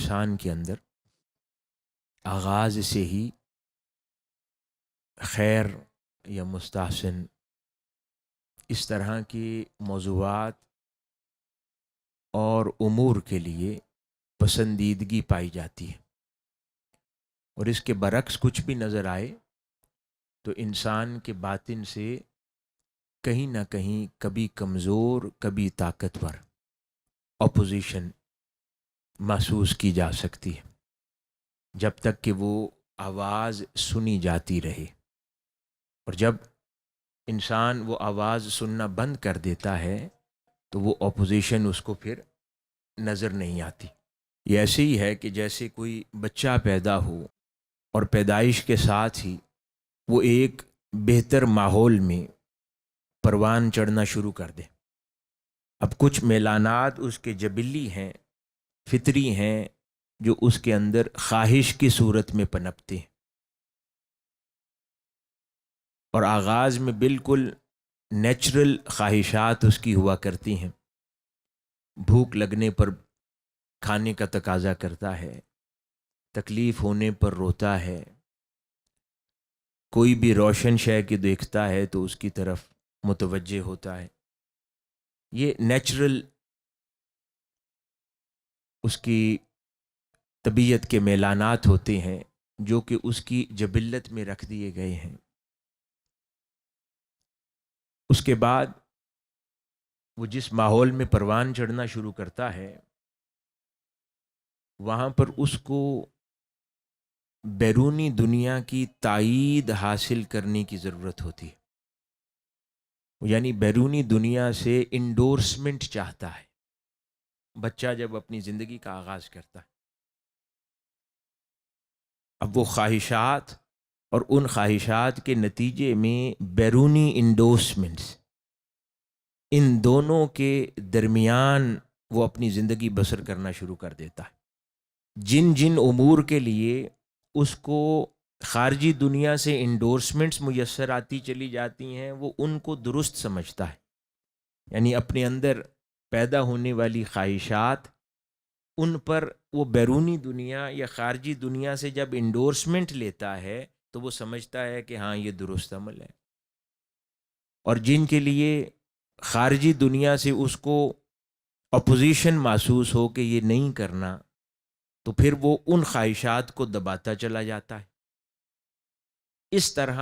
انسان کے اندر آغاز سے ہی خیر یا مستحسن اس طرح کے موضوعات اور امور کے لیے پسندیدگی پائی جاتی ہے، اور اس کے برعکس کچھ بھی نظر آئے تو انسان کے باطن سے کہیں نہ کہیں کبھی کمزور کبھی طاقتور اپوزیشن محسوس کی جا سکتی ہے، جب تک کہ وہ آواز سنی جاتی رہے۔ اور جب انسان وہ آواز سننا بند کر دیتا ہے تو وہ اپوزیشن اس کو پھر نظر نہیں آتی۔ یہ ایسے ہی ہے کہ جیسے کوئی بچہ پیدا ہو اور پیدائش کے ساتھ ہی وہ ایک بہتر ماحول میں پروان چڑھنا شروع کر دے۔ اب کچھ میلانات اس کے جبلی ہیں، فطری ہیں، جو اس کے اندر خواہش کی صورت میں پنپتے ہیں، اور آغاز میں بالکل نیچرل خواہشات اس کی ہوا کرتی ہیں۔ بھوک لگنے پر کھانے کا تقاضا کرتا ہے، تکلیف ہونے پر روتا ہے، کوئی بھی روشن شے کی دیکھتا ہے تو اس کی طرف متوجہ ہوتا ہے۔ یہ نیچرل اس کی طبیعت کے میلانات ہوتے ہیں جو کہ اس کی جبلت میں رکھ دیے گئے ہیں۔ اس کے بعد وہ جس ماحول میں پروان چڑھنا شروع کرتا ہے وہاں پر اس کو بیرونی دنیا کی تائید حاصل کرنے کی ضرورت ہوتی ہے، یعنی بیرونی دنیا سے انڈورسمنٹ چاہتا ہے۔ بچہ جب اپنی زندگی کا آغاز کرتا ہے، اب وہ خواہشات اور ان خواہشات کے نتیجے میں بیرونی انڈورسمنٹس، ان دونوں کے درمیان وہ اپنی زندگی بسر کرنا شروع کر دیتا ہے۔ جن جن امور کے لیے اس کو خارجی دنیا سے انڈورسمنٹس میسر آتی چلی جاتی ہیں وہ ان کو درست سمجھتا ہے، یعنی اپنے اندر پیدا ہونے والی خواہشات، ان پر وہ بیرونی دنیا یا خارجی دنیا سے جب انڈورسمنٹ لیتا ہے تو وہ سمجھتا ہے کہ ہاں یہ درست عمل ہے۔ اور جن کے لیے خارجی دنیا سے اس کو اپوزیشن محسوس ہو کہ یہ نہیں کرنا، تو پھر وہ ان خواہشات کو دباتا چلا جاتا ہے۔ اس طرح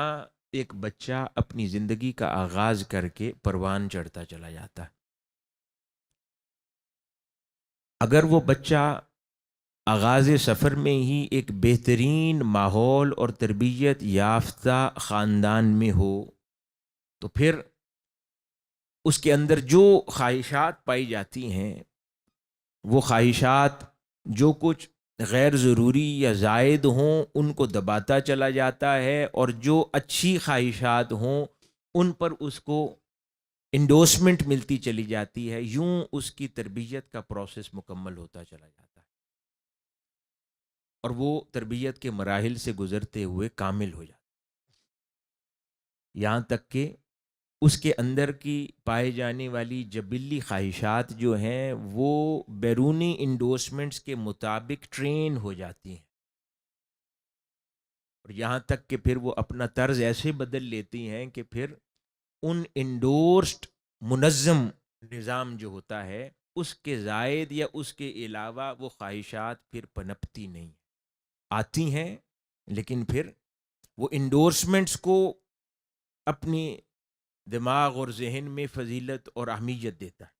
ایک بچہ اپنی زندگی کا آغاز کر کے پروان چڑھتا چلا جاتا ہے۔ اگر وہ بچہ آغاز سفر میں ہی ایک بہترین ماحول اور تربیت یافتہ خاندان میں ہو تو پھر اس کے اندر جو خواہشات پائی جاتی ہیں وہ خواہشات جو کچھ غیر ضروری یا زائد ہوں ان کو دباتا چلا جاتا ہے، اور جو اچھی خواہشات ہوں ان پر اس کو انڈورسمنٹ ملتی چلی جاتی ہے۔ یوں اس کی تربیت کا پروسیس مکمل ہوتا چلا جاتا ہے، اور وہ تربیت کے مراحل سے گزرتے ہوئے کامل ہو جاتا ہے، یہاں تک کہ اس کے اندر کی پائے جانے والی جبلی خواہشات جو ہیں وہ بیرونی انڈورسمنٹس کے مطابق ٹرین ہو جاتی ہیں، اور یہاں تک کہ پھر وہ اپنا طرز ایسے بدل لیتی ہیں کہ پھر ان انڈورسڈ منظم نظام جو ہوتا ہے اس کے زائد یا اس کے علاوہ وہ خواہشات پھر پنپتی نہیں، آتی ہیں، لیکن پھر وہ انڈورسمنٹس کو اپنی دماغ اور ذہن میں فضیلت اور اہمیت دیتا ہے،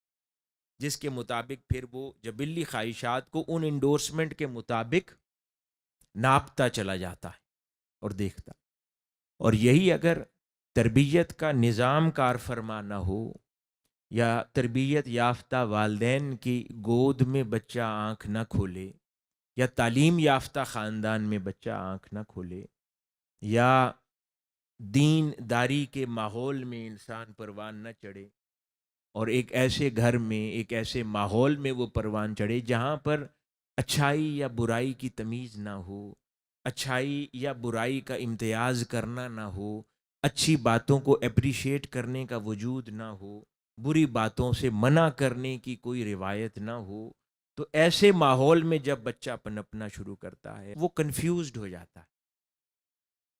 جس کے مطابق پھر وہ جبلی خواہشات کو ان انڈورسمنٹ کے مطابق ناپتا چلا جاتا ہے اور دیکھتا۔ اور یہی اگر تربیت کا نظام کار فرما نہ ہو یا تربیت یافتہ والدین کی گود میں بچہ آنکھ نہ کھولے، یا تعلیم یافتہ خاندان میں بچہ آنکھ نہ کھولے، یا دین داری کے ماحول میں انسان پروان نہ چڑھے، اور ایک ایسے گھر میں ایک ایسے ماحول میں وہ پروان چڑھے جہاں پر اچھائی یا برائی کی تمیز نہ ہو، اچھائی یا برائی کا امتیاز کرنا نہ ہو، اچھی باتوں کو اپریشیٹ کرنے کا وجود نہ ہو، بری باتوں سے منع کرنے کی کوئی روایت نہ ہو، تو ایسے ماحول میں جب بچہ پنپنا شروع کرتا ہے وہ کنفیوزڈ ہو جاتا ہے.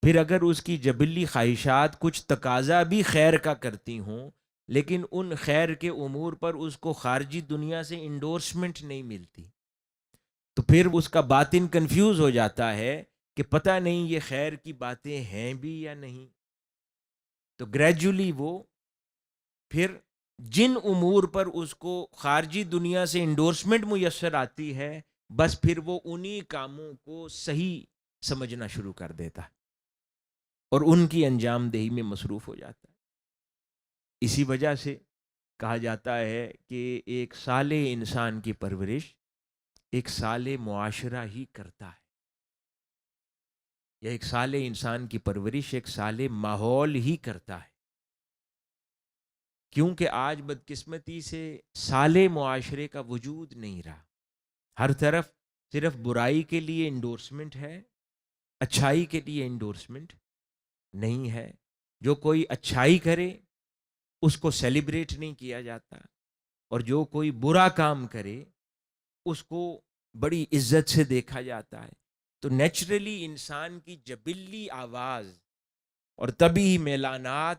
پھر اگر اس کی جبلی خواہشات کچھ تقاضا بھی خیر کا کرتی ہوں لیکن ان خیر کے امور پر اس کو خارجی دنیا سے انڈورسمنٹ نہیں ملتی تو پھر اس کا باطن کنفیوز ہو جاتا ہے کہ پتہ نہیں یہ خیر کی باتیں ہیں بھی یا نہیں. تو گریجولی وہ پھر جن امور پر اس کو خارجی دنیا سے انڈورسمنٹ میسر آتی ہے بس پھر وہ انہی کاموں کو صحیح سمجھنا شروع کر دیتا ہے اور ان کی انجام دہی میں مصروف ہو جاتا ہے. اسی وجہ سے کہا جاتا ہے کہ ایک صالح انسان کی پرورش ایک صالح معاشرہ ہی کرتا ہے یا ایک صالح انسان کی پرورش ایک صالح ماحول ہی کرتا ہے. کیونکہ آج بدقسمتی سے صالح معاشرے کا وجود نہیں رہا. ہر طرف صرف برائی کے لیے انڈورسمنٹ ہے، اچھائی کے لیے انڈورسمنٹ نہیں ہے. جو کوئی اچھائی کرے اس کو سیلیبریٹ نہیں کیا جاتا اور جو کوئی برا کام کرے اس کو بڑی عزت سے دیکھا جاتا ہے. تو نیچرلی انسان کی جبلی آواز اور طبعی میلانات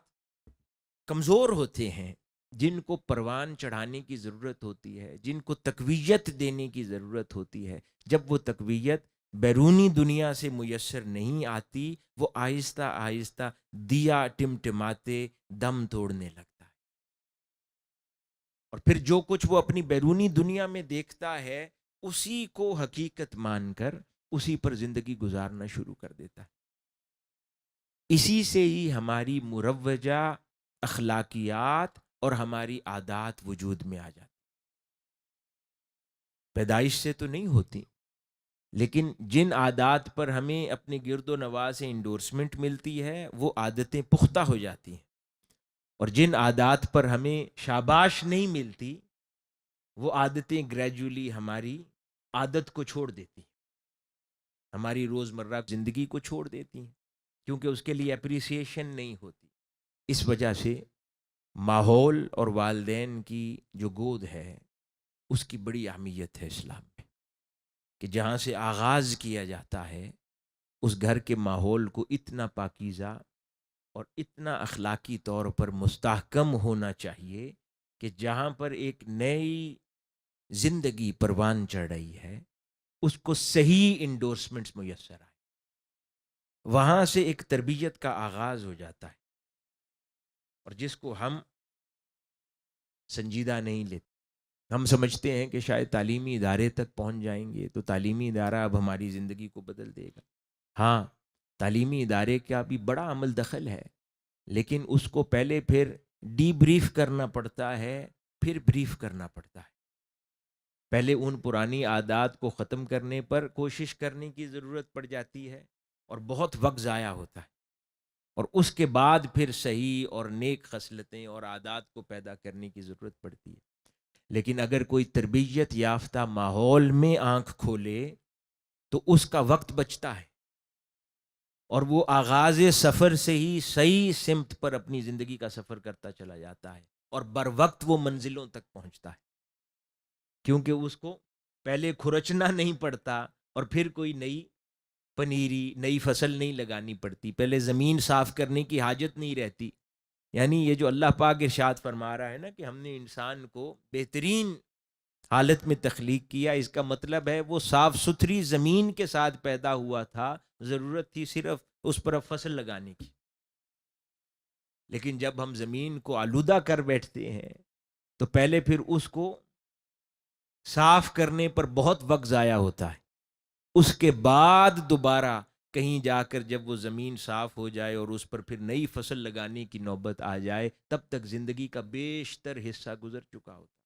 کمزور ہوتے ہیں جن کو پروان چڑھانے کی ضرورت ہوتی ہے، جن کو تقویت دینے کی ضرورت ہوتی ہے. جب وہ تقویت بیرونی دنیا سے میسر نہیں آتی وہ آہستہ آہستہ دیا ٹمٹماتے دم توڑنے لگتا ہے اور پھر جو کچھ وہ اپنی بیرونی دنیا میں دیکھتا ہے اسی کو حقیقت مان کر اسی پر زندگی گزارنا شروع کر دیتا ہے. اسی سے ہی ہماری مروجہ اخلاقیات اور ہماری عادات وجود میں آ جاتی. پیدائش سے تو نہیں ہوتی لیکن جن عادات پر ہمیں اپنے گرد و نواح سے انڈورسمنٹ ملتی ہے وہ عادتیں پختہ ہو جاتی ہیں اور جن عادات پر ہمیں شاباش نہیں ملتی وہ عادتیں گریجولی ہماری عادت کو چھوڑ دیتی ہیں، ہماری روزمرہ زندگی کو چھوڑ دیتی ہیں کیونکہ اس کے لیے اپریسیشن نہیں ہوتی. اس وجہ سے ماحول اور والدین کی جو گود ہے اس کی بڑی اہمیت ہے اسلام میں کہ جہاں سے آغاز کیا جاتا ہے اس گھر کے ماحول کو اتنا پاکیزہ اور اتنا اخلاقی طور پر مستحکم ہونا چاہیے کہ جہاں پر ایک نئی زندگی پروان چڑھ رہی ہے اس کو صحیح انڈورسمنٹس میسر آئے. وہاں سے ایک تربیت کا آغاز ہو جاتا ہے اور جس کو ہم سنجیدہ نہیں لیتے. ہم سمجھتے ہیں کہ شاید تعلیمی ادارے تک پہنچ جائیں گے تو تعلیمی ادارہ اب ہماری زندگی کو بدل دے گا. ہاں تعلیمی ادارے کا بھی بڑا عمل دخل ہے لیکن اس کو پہلے پھر ڈی بریف کرنا پڑتا ہے پھر بریف کرنا پڑتا ہے. پہلے ان پرانی عادات کو ختم کرنے پر کوشش کرنے کی ضرورت پڑ جاتی ہے اور بہت وقت ضائع ہوتا ہے اور اس کے بعد پھر صحیح اور نیک خصلتیں اور عادات کو پیدا کرنے کی ضرورت پڑتی ہے. لیکن اگر کوئی تربیت یافتہ ماحول میں آنکھ کھولے تو اس کا وقت بچتا ہے اور وہ آغاز سفر سے ہی صحیح سمت پر اپنی زندگی کا سفر کرتا چلا جاتا ہے اور بر وقت وہ منزلوں تک پہنچتا ہے کیونکہ اس کو پہلے کھرچنا نہیں پڑتا اور پھر کوئی نئی پنیری نئی فصل نہیں لگانی پڑتی، پہلے زمین صاف کرنے کی حاجت نہیں رہتی. یعنی یہ جو اللہ پاک ارشاد فرما رہا ہے نا کہ ہم نے انسان کو بہترین حالت میں تخلیق کیا، اس کا مطلب ہے وہ صاف ستھری زمین کے ساتھ پیدا ہوا تھا، ضرورت تھی صرف اس پر فصل لگانے کی. لیکن جب ہم زمین کو آلودہ کر بیٹھتے ہیں تو پہلے پھر اس کو صاف کرنے پر بہت وقت ضائع ہوتا ہے، اس کے بعد دوبارہ کہیں جا کر جب وہ زمین صاف ہو جائے اور اس پر پھر نئی فصل لگانے کی نوبت آ جائے تب تک زندگی کا بیشتر حصہ گزر چکا ہوتا ہے.